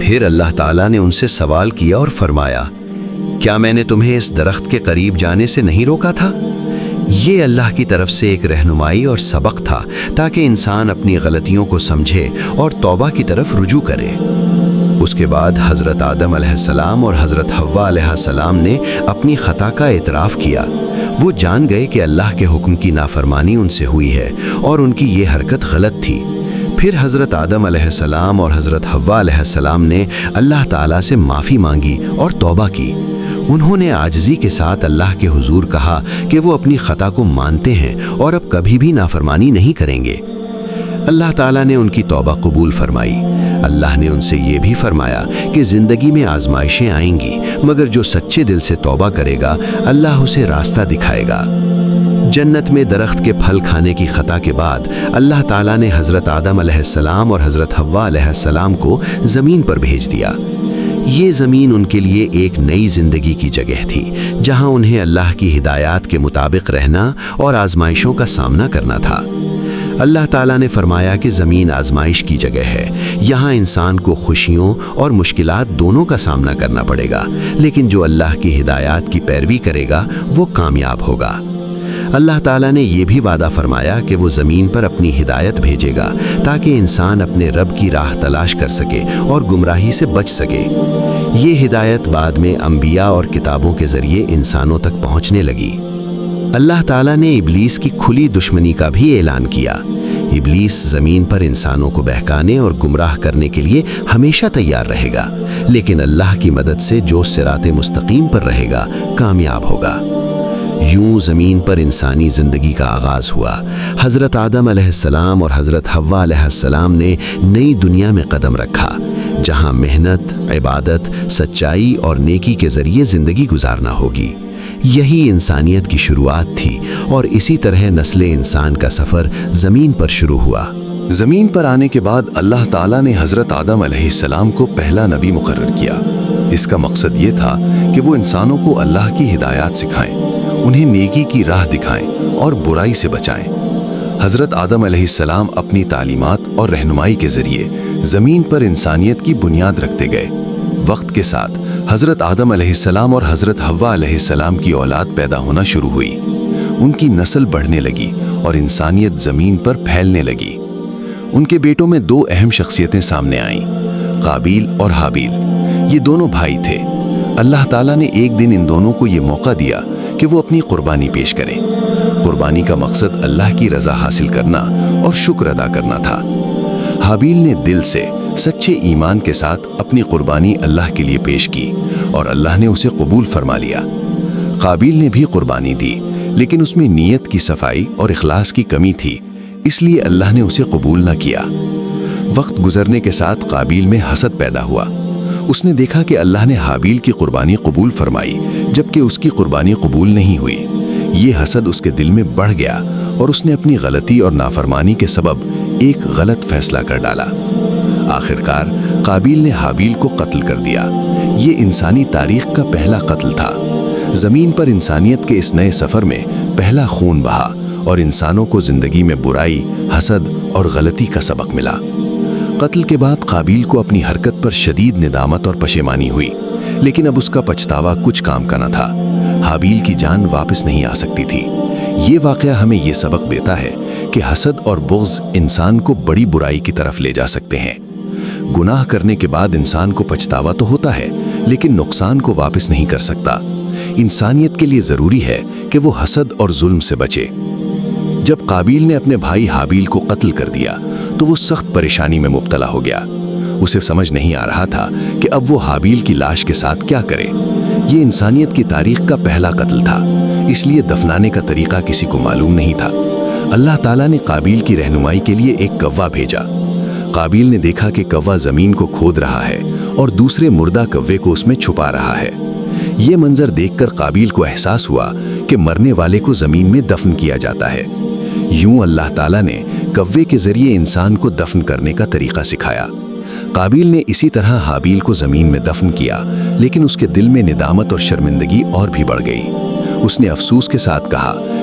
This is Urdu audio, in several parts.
پھر اللہ تعالیٰ نے ان سے سوال کیا اور فرمایا، کیا میں نے تمہیں اس درخت کے قریب جانے سے نہیں روکا تھا؟ یہ اللہ کی طرف سے ایک رہنمائی اور سبق تھا تاکہ انسان اپنی غلطیوں کو سمجھے اور توبہ کی طرف رجوع کرے۔ اس کے بعد حضرت آدم علیہ السلام اور حضرت حوا علیہ السلام نے اپنی خطا کا اعتراف کیا۔ وہ جان گئے کہ اللہ کے حکم کی نافرمانی ان سے ہوئی ہے اور ان کی یہ حرکت غلط تھی۔ پھر حضرت آدم علیہ السلام اور حضرت حوا علیہ السلام نے اللہ تعالیٰ سے معافی مانگی اور توبہ کی۔ انہوں نے عاجزی کے ساتھ اللہ کے حضور کہا کہ وہ اپنی خطا کو مانتے ہیں اور اب کبھی بھی نافرمانی نہیں کریں گے۔ اللہ تعالیٰ نے ان کی توبہ قبول فرمائی۔ اللہ نے ان سے یہ بھی فرمایا کہ زندگی میں آزمائشیں آئیں گی، مگر جو سچے دل سے توبہ کرے گا اللہ اسے راستہ دکھائے گا۔ جنت میں درخت کے پھل کھانے کی خطا کے بعد اللہ تعالیٰ نے حضرت آدم علیہ السلام اور حضرت حوا علیہ السلام کو زمین پر بھیج دیا۔ یہ زمین ان کے لیے ایک نئی زندگی کی جگہ تھی، جہاں انہیں اللہ کی ہدایات کے مطابق رہنا اور آزمائشوں کا سامنا کرنا تھا۔ اللہ تعالیٰ نے فرمایا کہ زمین آزمائش کی جگہ ہے، یہاں انسان کو خوشیوں اور مشکلات دونوں کا سامنا کرنا پڑے گا، لیکن جو اللہ کی ہدایات کی پیروی کرے گا وہ کامیاب ہوگا۔ اللہ تعالیٰ نے یہ بھی وعدہ فرمایا کہ وہ زمین پر اپنی ہدایت بھیجے گا تاکہ انسان اپنے رب کی راہ تلاش کر سکے اور گمراہی سے بچ سکے۔ یہ ہدایت بعد میں انبیاء اور کتابوں کے ذریعے انسانوں تک پہنچنے لگی۔ اللہ تعالیٰ نے ابلیس کی کھلی دشمنی کا بھی اعلان کیا۔ ابلیس زمین پر انسانوں کو بہکانے اور گمراہ کرنے کے لیے ہمیشہ تیار رہے گا، لیکن اللہ کی مدد سے جو صراط مستقیم پر رہے گا کامیاب ہوگا۔ یوں زمین پر انسانی زندگی کا آغاز ہوا۔ حضرت آدم علیہ السلام اور حضرت حوا علیہ السلام نے نئی دنیا میں قدم رکھا، جہاں محنت، عبادت، سچائی اور نیکی کے ذریعے زندگی گزارنا ہوگی۔ یہی انسانیت کی شروعات تھی اور اسی طرح نسل انسان کا سفر زمین پر شروع ہوا۔ زمین پر آنے کے بعد اللہ تعالیٰ نے حضرت آدم علیہ السلام کو پہلا نبی مقرر کیا۔ اس کا مقصد یہ تھا کہ وہ انسانوں کو اللہ کی ہدایات سکھائیں، انہیں نیکی کی راہ دکھائیں اور برائی سے بچائیں۔ حضرت آدم علیہ السلام اپنی تعلیمات اور رہنمائی کے ذریعے زمین پر انسانیت کی بنیاد رکھتے گئے۔ وقت کے ساتھ حضرت آدم علیہ السلام اور حضرت حوا علیہ السلام کی اولاد پیدا ہونا شروع ہوئی۔ ان کی نسل بڑھنے لگی اور انسانیت زمین پر پھیلنے لگی۔ ان کے بیٹوں میں دو اہم شخصیتیں سامنے آئیں، قابیل اور حابیل۔ یہ دونوں بھائی تھے۔ اللہ تعالیٰ نے ایک دن ان دونوں کو یہ موقع دیا کہ وہ اپنی قربانی پیش کریں۔ قربانی کا مقصد اللہ کی رضا حاصل کرنا اور شکر ادا کرنا تھا۔ حابیل نے دل سے سچے ایمان کے ساتھ اپنی قربانی اللہ کے لیے پیش کی اور اللہ نے اسے قبول فرما لیا۔ قابیل نے بھی قربانی دی، لیکن اس میں نیت کی صفائی اور اخلاص کی کمی تھی، اس لیے اللہ نے اسے قبول نہ کیا۔ وقت گزرنے کے ساتھ قابیل میں حسد پیدا ہوا۔ اس نے دیکھا کہ اللہ نے حابیل کی قربانی قبول فرمائی جبکہ اس کی قربانی قبول نہیں ہوئی۔ یہ حسد اس کے دل میں بڑھ گیا اور اس نے اپنی غلطی اور نافرمانی کے سبب ایک غلط فیصلہ کر ڈالا۔ آخرکار قابیل نے حابیل کو قتل کر دیا۔ یہ انسانی تاریخ کا پہلا قتل تھا۔ زمین پر انسانیت کے اس نئے سفر میں پہلا خون بہا اور انسانوں کو زندگی میں برائی، حسد اور غلطی کا سبق ملا۔ قتل کے بعد قابیل کو اپنی حرکت پر شدید ندامت اور پشیمانی ہوئی، لیکن اب اس کا پچھتاوا کچھ کام کا نہ تھا۔ حابیل کی جان واپس نہیں آ سکتی تھی۔ یہ واقعہ ہمیں یہ سبق دیتا ہے کہ حسد اور بغض انسان کو بڑی برائی کی طرف لے جا سکتے ہیں۔ گناہ کرنے کے بعد انسان کو پچھتاوا تو ہوتا ہے، لیکن نقصان کو واپس نہیں کر سکتا۔ انسانیت کے لیے ضروری ہے کہ وہ حسد اور ظلم سے بچے۔ جب قابیل نے اپنے بھائی حابیل کو قتل کر دیا تو وہ سخت پریشانی میں مبتلا ہو گیا۔ اسے سمجھ نہیں آ رہا تھا کہ اب وہ حابیل کی لاش کے ساتھ کیا کرے۔ یہ انسانیت کی تاریخ کا پہلا قتل تھا، اس لیے دفنانے کا طریقہ کسی کو معلوم نہیں تھا۔ اللہ تعالیٰ نے قابیل کی رہنمائی کے لیے ایک کوا بھیجا۔ قابیل نے دیکھا کہ کوا زمین کو کھود رہا ہے اور دوسرے مردہ کوے کو اس میں چھپا رہا ہے۔ یہ منظر دیکھ کر قابیل کو احساس ہوا کہ مرنے والے کو زمین میں دفن کیا جاتا ہے۔ یوں اللہ تعالیٰ نے کوے کے ذریعے انسان کو دفن کرنے کا طریقہ سکھایا۔ قابیل نے اسی طرح حابیل کو زمین میں دفن کیا، لیکن اس کے دل میں ندامت اور شرمندگی اور بھی بڑھ گئی۔ اس نے افسوس کے ساتھ کہا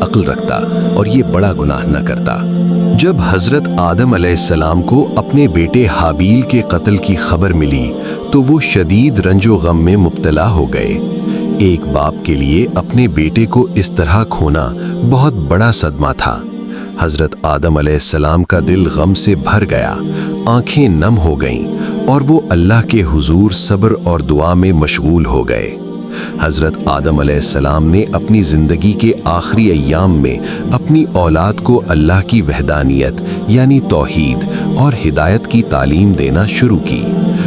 عقل رکھتا اور یہ بڑا گناہ نہ کرتا۔ جب حضرت آدم علیہ السلام کو اپنے بیٹے حابیل کے قتل کی خبر ملی تو وہ شدید رنج و غم میں مبتلا ہو گئے۔ ایک باپ کے لیے اپنے بیٹے کو اس طرح کھونا بہت بڑا صدمہ تھا۔ حضرت آدم علیہ السلام کا دل غم سے بھر گیا، آنکھیں نم ہو گئیں اور وہ اللہ کے حضور صبر اور دعا میں مشغول ہو گئے۔ حضرت آدم علیہ السلام نے اپنی زندگی کے آخری ایام میں اپنی اولاد کو اللہ کی وحدانیت یعنی توحید اور ہدایت کی تعلیم دینا شروع کی۔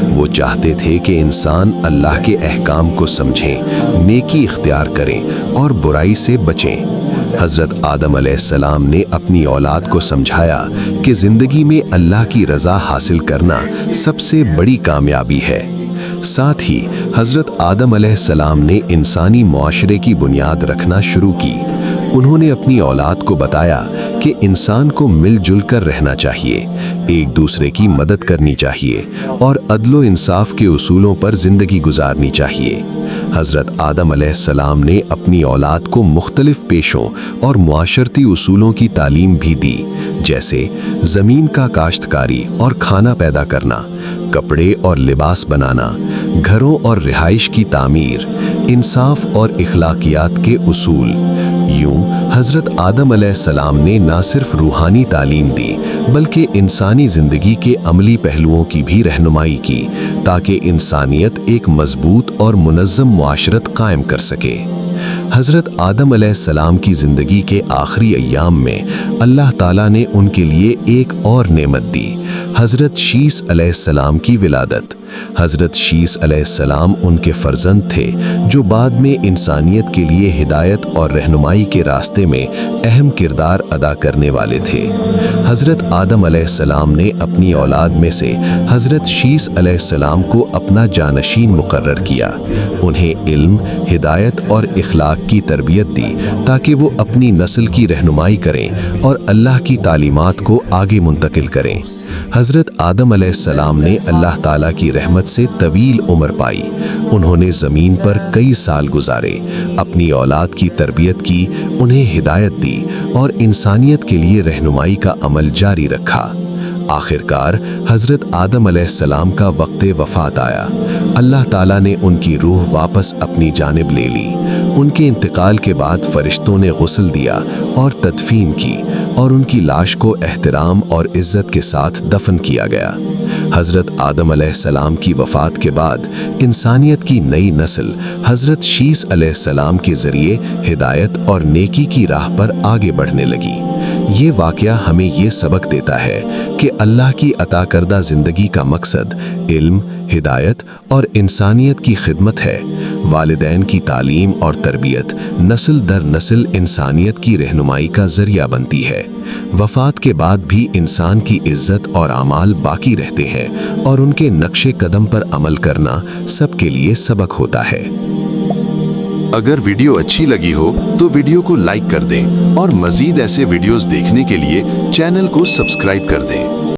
وہ چاہتے تھے کہ انسان اللہ کے احکام کو سمجھیں، نیکی اختیار کریں اور برائی سے بچیں۔ حضرت آدم علیہ السلام نے اپنی اولاد کو سمجھایا کہ زندگی میں اللہ کی رضا حاصل کرنا سب سے بڑی کامیابی ہے۔ ساتھ ہی حضرت آدم علیہ السلام نے انسانی معاشرے کی بنیاد رکھنا شروع کی۔ انہوں نے اپنی اولاد کو بتایا کہ انسان کو مل جل کر رہنا چاہیے، ایک دوسرے کی مدد کرنی چاہیے اور عدل و انصاف کے اصولوں پر زندگی گزارنی چاہیے۔ حضرت آدم علیہ السلام نے اپنی اولاد کو مختلف پیشوں اور معاشرتی اصولوں کی تعلیم بھی دی، جیسے زمین کا کاشتکاری اور کھانا پیدا کرنا، کپڑے اور لباس بنانا، گھروں اور رہائش کی تعمیر، انصاف اور اخلاقیات کے اصول۔ یوں حضرت آدم علیہ السلام نے نہ صرف روحانی تعلیم دی بلکہ انسانی زندگی کے عملی پہلوؤں کی بھی رہنمائی کی تاکہ انسانیت ایک مضبوط اور منظم معاشرت قائم کر سکے۔ حضرت آدم علیہ السلام کی زندگی کے آخری ایام میں اللہ تعالیٰ نے ان کے لیے ایک اور نعمت دی، حضرت شیس علیہ السلام کی ولادت۔ حضرت شیس علیہ السلام ان کے فرزند تھے جو بعد میں انسانیت کے لیے ہدایت اور رہنمائی کے راستے میں اہم کردار ادا کرنے والے تھے۔ حضرت آدم علیہ السلام نے اپنی اولاد میں سے حضرت شیس علیہ السلام کو اپنا جانشین مقرر کیا، انہیں علم، ہدایت اور اخلاق کی تربیت دی تاکہ وہ اپنی نسل کی رہنمائی کریں اور اللہ کی تعلیمات کو آگے منتقل کریں۔ حضرت آدم علیہ السلام نے اللہ تعالیٰ کی رحمت سے طویل عمر پائی۔ انہوں نے زمین پر کئی سال گزارے، اپنی اولاد کی تربیت کی، انہیں ہدایت دی اور انسانیت کے لیے رہنمائی کا عمل جاری رکھا۔ آخرکار حضرت آدم علیہ السلام کا وقت وفات آیا۔ اللہ تعالیٰ نے ان کی روح واپس اپنی جانب لے لی۔ ان کے انتقال کے بعد فرشتوں نے غسل دیا اور تدفین کی اور ان کی لاش کو احترام اور عزت کے ساتھ دفن کیا گیا۔ حضرت آدم علیہ السلام کی وفات کے بعد انسانیت کی نئی نسل حضرت شیس علیہ السلام کے ذریعے ہدایت اور نیکی کی راہ پر آگے بڑھنے لگی۔ یہ واقعہ ہمیں یہ سبق دیتا ہے کہ اللہ کی عطا کردہ زندگی کا مقصد علم، ہدایت اور انسانیت کی خدمت ہے۔ والدین کی تعلیم اور تربیت نسل در نسل انسانیت کی رہنمائی کا ذریعہ بنتی ہے۔ وفات کے بعد بھی انسان کی عزت اور اعمال باقی رہتے ہیں اور ان کے نقش قدم پر عمل کرنا سب کے لیے سبق ہوتا ہے۔ اگر ویڈیو اچھی لگی ہو تو ویڈیو کو لائک کر دیں اور مزید ایسے ویڈیوز دیکھنے کے لیے چینل کو سبسکرائب کر دیں۔